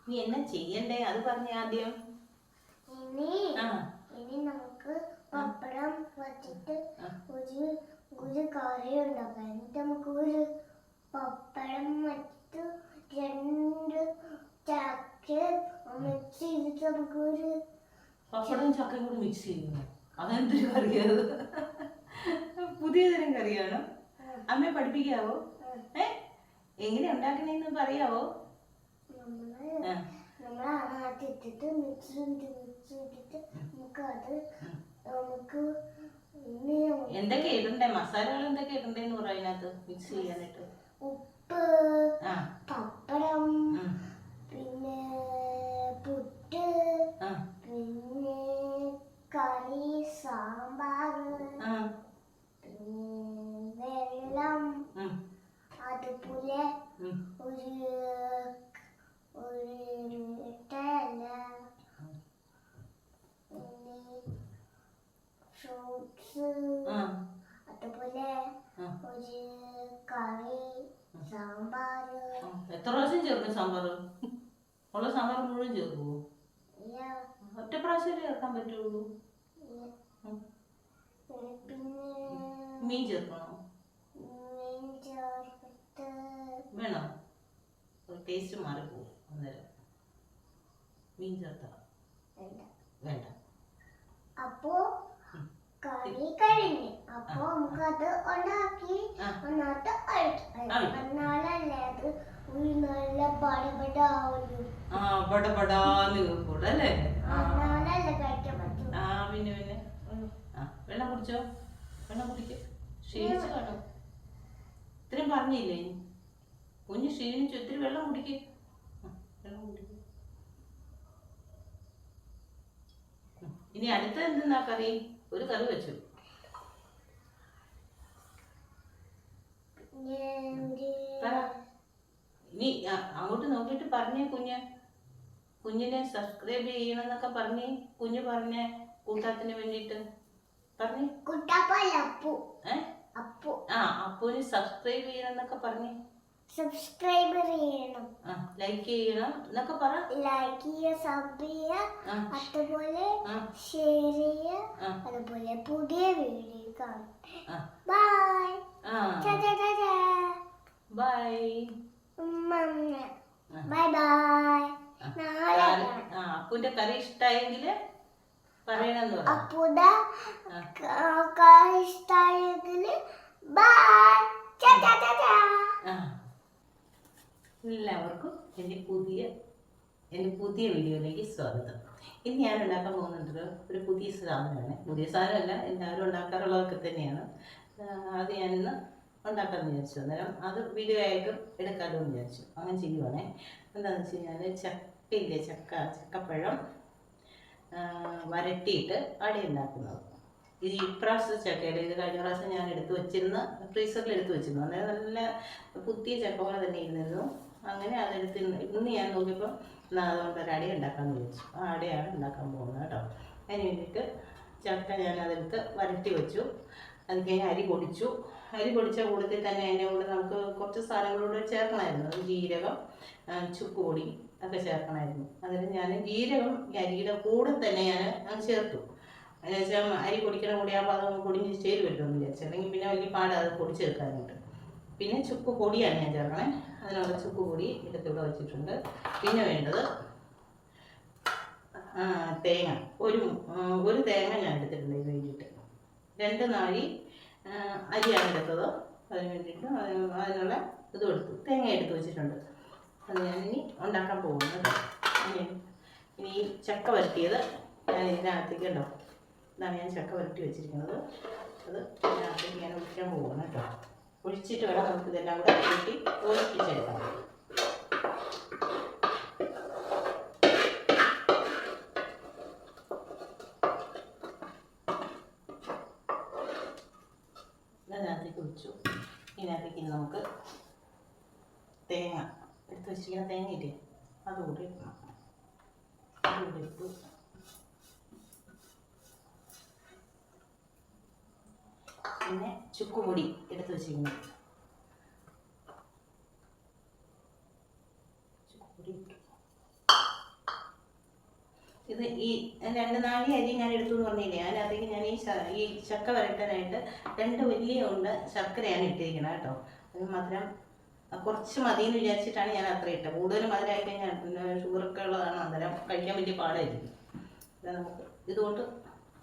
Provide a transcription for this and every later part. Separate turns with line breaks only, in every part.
നീ എന്നാ ചെയ്യണ്ടേ അത് പറഞ്ഞ ആദ്യം.
ഇനി നമുക്ക് പപ്പടം വച്ചിട്ട് ഒരു കറി ഉണ്ടാക്കാം. എന്നിട്ട് നമുക്ക് ഒരു പപ്പടം വച്ചിട്ട് 2 ചക്ക മിക്സ് ചെയ്തിട്ട് നമുക്ക് ഒരു
പപ്പടവും ചക്കയും കൂടി മിക്സ് ചെയ്യുന്നു. അതെന്തൊരു കറിയാണ്? പുതിയ തരം കറിയാണോ? അമ്മയെ പഠിപ്പിക്കാവോ? എങ്ങനെ ഉണ്ടാക്കണേന്ന് പറയാവോ?
നമ്മളാട്ടിട്ടിട്ട് മിക്സ് ചെയ്തിട്ട് നമുക്ക്
എന്തൊക്കെ ഇടണ്ടേ? മസാലകൾ എന്തൊക്കെ ഇടണ്ടേന്ന് പറ അതിനകത്ത് മിക്സ് ചെയ്യാനായിട്ട്.
ഉപ്പ്, പപ്പടം, പിന്നെ പുട്ട്, പിന്നെ കറി, സാമ്പാർ, വെള്ളം, അതുപോലെ ഒരു തേങ്ങ, ഫ്രൂട്ട്സ്, അതുപോലെ ഒരു കറി, സാമ്പാർ.
എത്ര പ്രാവശ്യം ചേർക്കും സാമ്പാർ? ഉള്ള സാമ്പാർ മുഴുവൻ ചേർക്കുമോ? ഒറ്റ പ്രാവശ്യം ചേർക്കാൻ പറ്റുള്ളൂ. മീൻ ചേർക്കണോ? വേണോ? ടേസ്റ്റ് മാറിപ്പോവും അന്നേരം. മീൻ ചേർത്താ വേണ്ട.
അപ്പോ കറി കഴിഞ്ഞ് അപ്പൊ നമുക്കത് ഉണ്ടാക്കി ഒന്നാമത്തെ എന്നാലല്ലേ അത് നല്ല പടപടാവുള്ളൂ.
പടപടാന്ന് കേൾക്കൂടല്ലേ?
എന്നാലല്ലേ കഴിക്കാൻ പറ്റൂ.
പിന്നെ വെള്ളം കുടിച്ചോ? വെള്ളം കുടിക്ക. ക്ഷീണിച്ചു കാണും. ഇത്രയും പറഞ്ഞില്ലേ കുഞ്ഞ്? ക്ഷീണിച്ചു. ഇത്തിരി വെള്ളം കുടിക്ക്. വെള്ളം കുടിക്ക. ഇനി അടുത്ത എന്തെന്നാ കറി? ഒരു കറി വെച്ചു. ഇനി അങ്ങോട്ട് നോക്കിയിട്ട് പറഞ്ഞേ കുഞ്ഞിനെ സബ്സ്ക്രൈബ് ചെയ്യണമെന്നൊക്കെ പറഞ്ഞേ. കുഞ്ഞ് പറഞ്ഞേ കൂട്ടാത്തിന് വേണ്ടിട്ട് പറഞ്ഞേ. അപ്പുവിന് സബ്സ്ക്രൈബ് ചെയ്യണമെന്നൊക്കെ പറഞ്ഞേ.
സബ്സ്ക്രൈബ് ചെയ്യണം,
ലൈക്ക് ചെയ്യണം എന്നൊക്കെ പറ.
ലൈക്ക് ചെയ്യുക, സബ് ചെയ്യുക, അതുപോലെ ഷെയർ ചെയ്യുക, അതുപോലെ പുതിയ വീഡിയോ കാണാം. Bye
bye
bye bye.
അപ്പുവിന്റെ കറി ഇഷ്ടായെങ്കിൽ പറയണമെന്ന് പറഞ്ഞു.
അപ്പുവിന്റെ കറി ഇഷ്ടായെങ്കിൽ ബൈ.
എല്ലാവർക്കും എൻ്റെ പുതിയ വീഡിയോയിലേക്ക് സ്വാഗതം. ഇന്ന് ഞാൻ ഉണ്ടാക്കാൻ പോകുന്നത് ഒരു പുതിയ സാധനമാണ്. പുതിയ സാധനമല്ല, എല്ലാവരും ഉണ്ടാക്കാറുള്ളതൊക്കെ തന്നെയാണ്. അത് ഞാനിന്ന് ഉണ്ടാക്കാമെന്ന് വിചാരിച്ചു. അന്നേരം അത് വീഡിയോ ആയിട്ടും എടുക്കാമല്ലോ എന്ന് വിചാരിച്ചു. അങ്ങനെ ചെയ്യുവാണേ. എന്താണെന്ന് വെച്ച് കഴിഞ്ഞാൽ ചക്കപ്പഴം വരട്ടിയിട്ട് അട ഉണ്ടാക്കുന്നത്. ഇത് ഇപ്രാവശ്യത്തെ ചക്കയുടെ ഇത് കഴിഞ്ഞ പ്രാവശ്യം ഞാൻ എടുത്തു വെച്ചിരുന്ന ഫ്രീസറിൽ എടുത്തു വെച്ചിരുന്നു. അന്നേരം നല്ല പുതിയ ചക്ക പോലെ തന്നെ ഇരുന്നിരുന്നു. അങ്ങനെ അതെടുത്ത് ഇന്ന് ഞാൻ നോക്കിയപ്പോൾ അതുകൊണ്ട് ഒരു അട ഉണ്ടാക്കാമെന്ന് വിചാരിച്ചു. ആ അടയാണ് ഉണ്ടാക്കാൻ പോകുന്നത് കേട്ടോ. അതിന് വേണ്ടിയിട്ട് ചക്ക ഞാൻ അതെടുത്ത് വരട്ടി വെച്ചു. അത് കഴിഞ്ഞ് അരി പൊടിച്ചു. അരി പൊടിച്ച കൂടത്തിൽ തന്നെ അതിൻ്റെ കൂടെ നമുക്ക് കുറച്ച് സാധനങ്ങളോട് ചേർക്കണമായിരുന്നു. ജീരകം, ചുക്കുപൊടി ഒക്കെ ചേർക്കണമായിരുന്നു. അതിൽ ഞാൻ ജീരകം അരിയുടെ കൂടെ തന്നെ ഞാൻ ചേർത്തു. എന്നുവെച്ചാൽ അരി പൊടിക്കണ കൂടിയാകുമ്പോൾ അത് പൊടിഞ്ഞ് ചേരുമല്ലോ എന്ന് വിചാരിച്ചു. അല്ലെങ്കിൽ പിന്നെ വലിയ പാടാണ് അത് പൊടിച്ചെടുക്കാനായിട്ട്. പിന്നെ ചുക്ക് പൊടിയാണ് ഞാൻ ചേർക്കണേ. അതിനുള്ള ചുക്ക് പൊടി എടുത്തിവിടെ വെച്ചിട്ടുണ്ട്. പിന്നെ വേണ്ടത് തേങ്ങ. ഒരു തേങ്ങ ഞാൻ എടുത്തിട്ടുണ്ട് ഇതിന് വേണ്ടിയിട്ട്. 2 നാഴി അരിയാണ് എടുത്തത്. അതിന് വേണ്ടിയിട്ട് അതിനുള്ള ഇതും എടുത്തു, തേങ്ങ എടുത്ത് വെച്ചിട്ടുണ്ട്. അത് ഞാനിനി ഉണ്ടാക്കാൻ പോകുന്നത്. ഇനി ചക്ക വരട്ടിയത് ഞാൻ ഇതിനകത്തേക്ക് ഉണ്ടോ. ഇതാണ് ഞാൻ ചക്ക വരട്ടി വെച്ചിരിക്കുന്നത്. അത് ഇതിനകത്തേക്ക് ഞാൻ ഒഴിക്കാൻ പോകുന്നു കേട്ടോ. ഒഴിച്ചിട്ട് വേണം നമുക്ക് ഇതെല്ലാം കൂടെ കൂട്ടി ഒഴിപ്പിച്ചെടുക്കാം. ഇതിനകത്തേക്ക് ഒഴിച്ചു. ഇതിനകത്തേക്ക് നമുക്ക് തേങ്ങ എടുത്ത് വെച്ചിരിക്കുന്ന തേങ്ങയില്ലേ അതുകൂടി ഇടണം. അതുകൂടി ഇട്ടു. പിന്നെ ചുക്കുപൊടി എടുത്ത് വെച്ചിരിക്കുന്നു. ചുക്കുപൊടി ഇട്ടു. ഇത് ഈ 2 നാഴി അരി ഞാൻ എടുത്തു എന്ന് പറഞ്ഞില്ലേ, അതിനകത്തേക്ക് ഞാൻ ഈ ചക്ക വരട്ടാനായിട്ട് 2 വലിയ ഉണ്ട് ശർക്കരയാണ് ഇട്ടിരിക്കുന്നത് കേട്ടോ. അത് മധുരം കുറച്ച് മതി എന്ന് വിചാരിച്ചിട്ടാണ് ഞാൻ അത്ര ഇട്ടത്. കൂടുതൽ മധുരമായി കഴിഞ്ഞാൽ പിന്നെ ഷുഗറൊക്കെ ഉള്ളതാണ്, അന്നേരം കഴിക്കാൻ വലിയ പാടായിരിക്കും. നമുക്ക് ഇതുകൊണ്ട്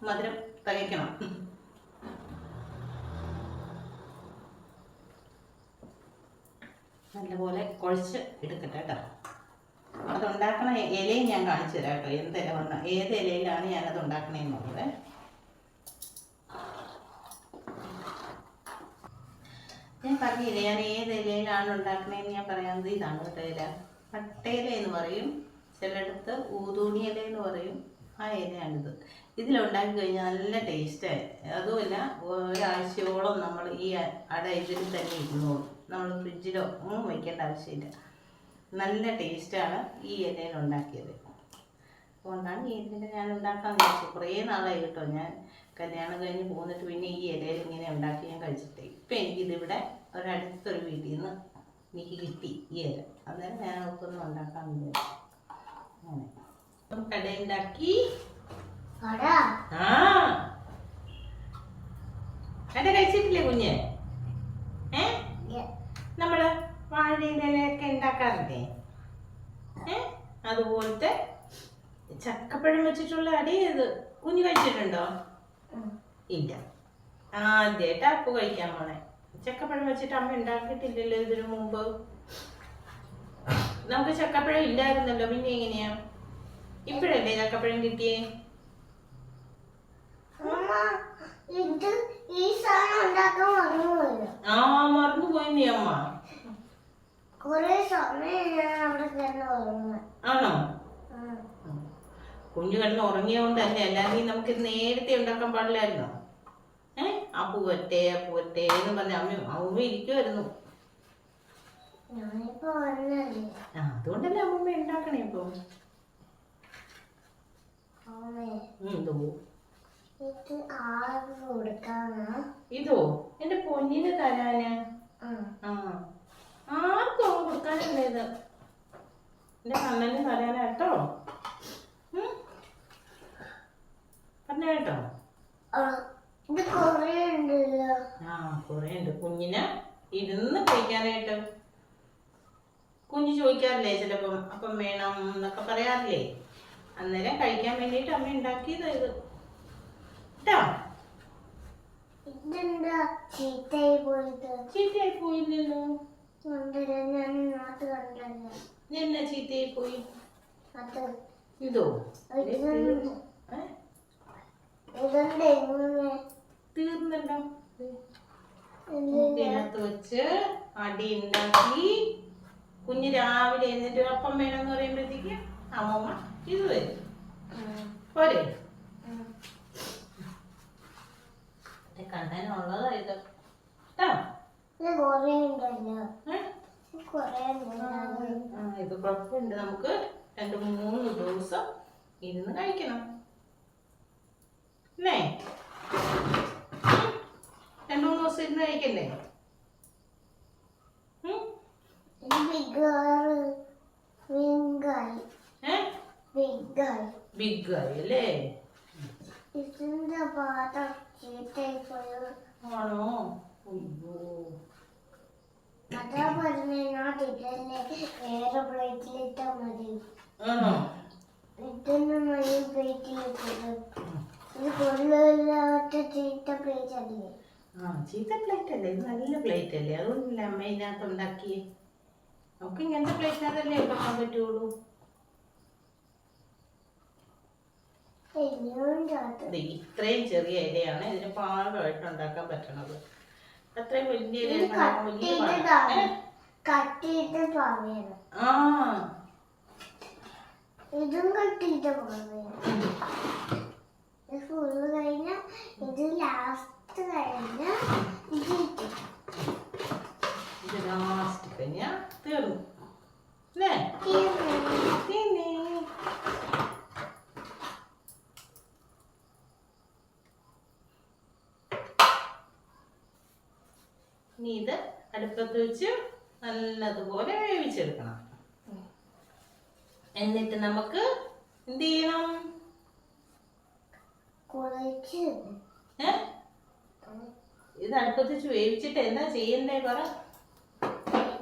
മധുരം തികയ്ക്കണം. നല്ലപോലെ കുഴച്ച് എടുക്കട്ടെ കേട്ടോ. അതുണ്ടാക്കണ ഇലയും ഞാൻ കാണിച്ചു തരാം കേട്ടോ. എന്തില വന്ന ഏത് ഇലയിലാണ് ഞാനത് ഉണ്ടാക്കണേന്നുള്ളത്. ഞാൻ പറഞ്ഞില്ലേ ഞാൻ ഏത് ഇലയിലാണ് ഉണ്ടാക്കണേന്ന് ഞാൻ പറയാവുന്നത്. ഇതാണ് കേട്ടോ ഇല. പട്ടയില എന്ന് പറയും, ചിലയിടത്ത് ഊതൂണി ഇല എന്ന് പറയും. ആ ഇലയാണിത്. ഇതിലുണ്ടാക്കി കഴിഞ്ഞാൽ നല്ല ടേസ്റ്റായി. അതുമല്ല ഒരാഴ്ചയോളം നമ്മൾ ഈ അട ഇതിൽ തന്നെ ഇരുന്നോളും. നമ്മൾ ഫ്രിഡ്ജിലോ ഒന്നും വയ്ക്കേണ്ട ആവശ്യമില്ല. നല്ല ടേസ്റ്റാണ് ഈ ഇലയിൽ ഉണ്ടാക്കിയത്. അതുകൊണ്ടാണ് ഈ ഇല ഞാൻ ഉണ്ടാക്കാൻ വിചാരിച്ചത്. കുറേ നാളായി കേട്ടോ ഞാൻ കല്യാണം കഴിഞ്ഞ് പോന്നിട്ട് പിന്നെ ഈ ഇലയിൽ ഇങ്ങനെ ഉണ്ടാക്കി ഞാൻ കഴിച്ചിട്ടേ. ഇപ്പം എനിക്കിതിവിടെ ഒരടുത്തൊരു വീട്ടിൽ നിന്ന് എനിക്ക് കിട്ടി ഈ ഇല. അന്നേരം ഞാൻ അവർക്കൊന്നും ഉണ്ടാക്കാൻ വിചാരിച്ചു. അങ്ങനെ കട ഉണ്ടാക്കി. കട കഴിച്ചിട്ടില്ലേ കുഞ്ഞ്? നമ്മള് വാഴയിലൊക്കെ ഉണ്ടാക്കാറില്ലേ? അതുപോലത്തെ ചക്കപ്പഴം വെച്ചിട്ടുള്ള അടി ഇത് കുഞ്ഞ് കഴിച്ചിട്ടുണ്ടോ? ഇല്ല, ആദ്യമായിട്ട് അപ്പു കഴിക്കാൻ പോണേ. ചക്കപ്പഴം വെച്ചിട്ട് അമ്മ ഉണ്ടാക്കിയിട്ടില്ലല്ലോ ഇതിനു മുമ്പ്. നമുക്ക് ചക്കപ്പഴം ഇല്ലായിരുന്നല്ലോ, പിന്നെ എങ്ങനെയാ? ഇപ്പഴല്ലേ ചക്കപ്പഴം കിട്ടിയേ? മറന്നുപോയി നീ അമ്മ. ആണോ? കുഞ്ഞു കിടന്ന് ഉറങ്ങിയോണ്ടല്ലേ, അല്ലെങ്കിൽ നമുക്ക് നേരത്തെ ഉണ്ടാക്കാൻ പാടില്ലായിരുന്നോ? അപ്പുവട്ടെ അപ്പുവട്ടെ എന്ന് പറഞ്ഞ അമ്മ ഇരിക്കുമായിരുന്നു. അതുകൊണ്ടല്ലേ അമ്മ ഉണ്ടാക്കണേ ഇപ്പൊ. ഇതോ എന്റെ പൊന്നിന് തരാന്? ആർക്കും കൊടുക്കാനല്ലേ ഇത്? എന്റെ കണ്ണന് തരാനാട്ടോ. പറഞ്ഞ കേട്ടോ. കൊറേ ഉണ്ട് കുഞ്ഞിന് ഇരുന്ന് കഴിക്കാനായിട്ട്. കുഞ്ഞ് ചോദിക്കാറില്ലേ ചിലപ്പം അപ്പം വേണം എന്നൊക്കെ പറയാറില്ലേ? അന്നേരം കഴിക്കാൻ വേണ്ടിട്ട് അമ്മ ഉണ്ടാക്കിയത് ഇത് കേട്ടോ. ചീത്തയായി പോയില്ലല്ലോ. എന്നാ ചീത്തയായി പോയി? ഇതോ തീർന്നല്ലോ. ഇതിനകത്ത് വെച്ച് അടി ഉണ്ടാക്കി കുഞ്ഞ് രാവിലെ എന്നിട്ട് അപ്പം വേണമെന്ന് പറയുമ്പോഴത്തേക്ക് അമ്മമ്മ ഇത് വരും പോരെ. കണ്ണനുള്ളതാ ഇത് കേട്ടോ. ഇത് കുഴപ്പമുണ്ട്. നമുക്ക് 2-3 ദിവസം ഇരുന്ന് കഴിക്കണം അല്ലേ? 2-3 ദിവസം ഇരുന്ന് കഴിക്കണ്ടേ? ബിഗ് ആയി അല്ലേ? ആണോ?
വേറെ പ്ലേറ്റിലിട്ടാ മതി.
ആണോ?
ഇതൊന്നും ഇത് കൊള്ളില്ലാത്ത ചീത്ത പ്ലേറ്റ് അല്ലേ?
ചീത്ത പ്ലേറ്റ് അല്ലേ? ഇത് നല്ല പ്ലേറ്റ് അല്ലേ? അതുകൊണ്ടല്ലേ അമ്മ ഇതിനകത്ത് ഉണ്ടാക്കിയേ. നമുക്ക് ഇങ്ങനത്തെ പ്ലേറ്റിനകത്തല്ലേ ഉണ്ടാക്കാൻ പറ്റുള്ളൂ. ഇത്രയും ചെറിയ ഇലയാണ് ഇതിന് പാകമായിട്ട് ഉണ്ടാക്കാൻ പറ്റണത്. അത്രയും വലിയ
ഇതും കട്ടിട്ട് ഫുള്ള് കഴിഞ്ഞ ഇത് ലാസ്റ്റ് കഴിഞ്ഞ
ഇത് ലാസ്റ്റ് കഴിഞ്ഞ തീർന്നു അല്ലേ? ഇനി ഇത് അടുപ്പത്ത് വെച്ച് നല്ലതുപോലെ വേവിച്ചെടുക്കണം. എന്നിട്ട് നമുക്ക് എന്ത് ചെയ്യണം?
കുറച്ച്
ഏ ഇത് അടുപ്പത്ത് വെച്ച് വേവിച്ചിട്ട് എന്താ ചെയ്യണ്ടേ പറ.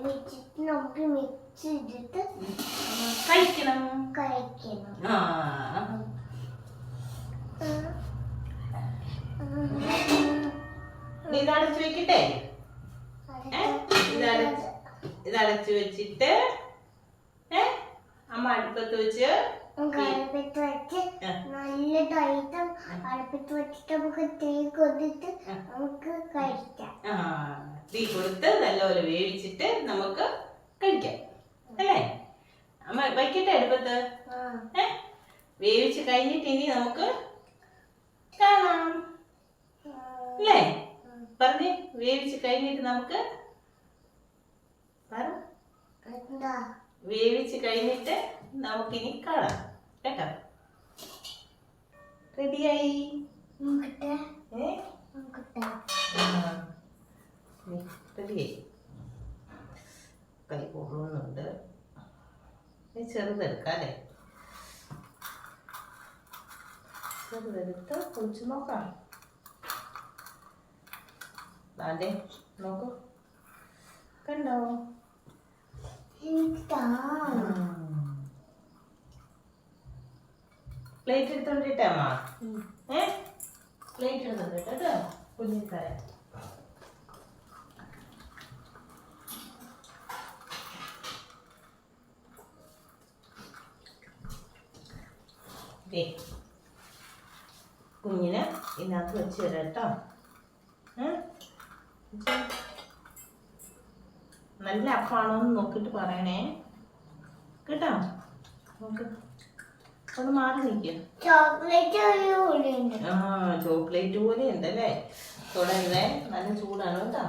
വെച്ചിട്ട് നമുക്ക് മിക്സ് ചെയ്തിട്ട്
കഴിക്കണം.
കഴിക്കണം.
ഇത് അടച്ചു വെക്കട്ടെ. ഇതടച്ചു വെച്ചിട്ട് അമ്മ അടുപ്പത്ത് വെച്ച്
അടുപ്പത്ത് വെച്ച് നല്ല ടൈറ്റും അടുപ്പത്ത് വെച്ചിട്ട് നമുക്ക് തീ കൊടുത്തിട്ട് നമുക്ക് കഴിക്കാം.
തീ കൊടുത്ത് നല്ലപോലെ വേവിച്ചിട്ട് നമുക്ക് കഴിക്കാം അല്ലേ. അമ്മ വയ്ക്കട്ടെ അടുപ്പത്ത്. വേവിച്ച് കഴിഞ്ഞിട്ട് ഇനി നമുക്ക് കാണാം അല്ലേ. പറഞ്ഞേ, വേവിച്ച് കഴിഞ്ഞിട്ട് നമുക്ക് പറ. വേവിച്ച് കഴിഞ്ഞിട്ട് നമുക്കിനി കാണാം കേട്ടോ. റെഡിയായി. റെഡിയായി. കൈ പൊള്ളുന്നുണ്ട്. ചെറുതെടുക്കാം അല്ലേ. ചെറുതെടുത്ത് കുളിച്ച് നോക്കാം. അതെ നോക്കൂ, കണ്ടോ. പ്ലേറ്റ് എടുത്തോണ്ടിട്ടമ്മ. പ്ലേറ്റ് എടുത്തോണ്ടിട്ട് കേട്ടോ കുഞ്ഞിന് തരാം. കുഞ്ഞിന് ഇതിനകത്ത് വെച്ച് തരാം കേട്ടോ. നല്ല അപ്പാണോന്ന് നോക്കിയിട്ട് പറയണേ കേട്ടോ. നോക്ക്, ഒന്ന് മാറി നിൽക്കുക. ചോക്ലേറ്റ് പോലെ ഉണ്ടല്ലേ. തുടരുന്നേ, നല്ല ചൂടാണ് കേട്ടോ.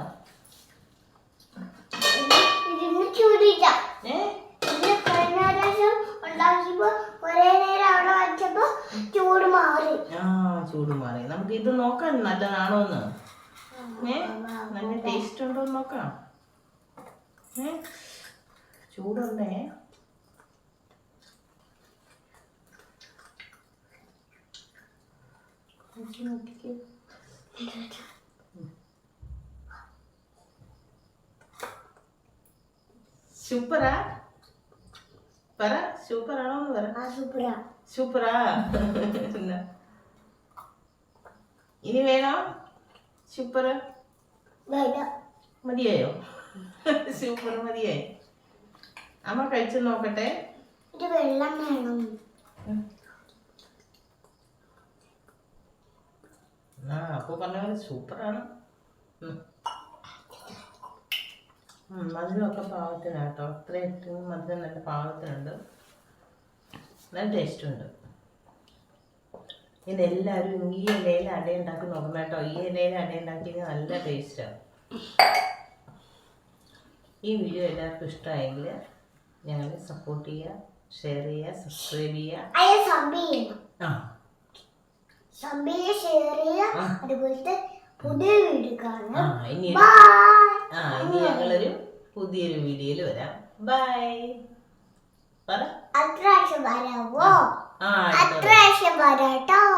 ചൂട് മാറി. നമുക്ക് ഇത് നോക്കാം നല്ലതാണോന്ന്. നല്ല ടേസ്റ്റ് ഉണ്ടോ എന്ന് നോക്കാം. ചൂടുണ്ടേ. സൂപ്പറാ പറ. സൂപ്പറാണോന്ന് പറ. സൂപ്പറാ. ഇനി വേണോ സൂപ്പർ? മതിയായോ? സൂപ്പർ മതിയായി. അമ്മ കഴിച്ചു നോക്കട്ടെ.
വെള്ളം വേണം.
അപ്പൊ പറഞ്ഞ പോലെ സൂപ്പറാണ്. മധുരമൊക്കെ പാകത്തിനാട്ടോ. അത്രയും മധുരം നല്ല പാകത്തിനുണ്ട്. നല്ല ടേസ്റ്റുണ്ട്. ഇതെല്ലാവരും ഈ ഇലയിൽ അട ഉണ്ടാക്കി നോക്കണം കേട്ടോ. ഈ ഇലയിൽ അട ഉണ്ടാക്കിയത് നല്ല ടേസ്റ്റാണ്. ഈ വീഡിയോ എല്ലാവർക്കും ഇഷ്ടമായെങ്കിൽ ഞങ്ങളെ സപ്പോർട്ട് ചെയ്യുക, ഷെയർ ചെയ്യുക, സബ്സ്ക്രൈബ് ചെയ്യുക.
അതുപോലത്തെ പുതിയ വീഡിയോ കാണാം.
ഇനി ഞങ്ങളൊരു പുതിയൊരു വീഡിയോയിൽ വരാം. ബൈ പറ.
അടുത്ത പ്രാവശ്യം വരാവോ? അടുത്ത പ്രാവശ്യം വരാട്ടോ.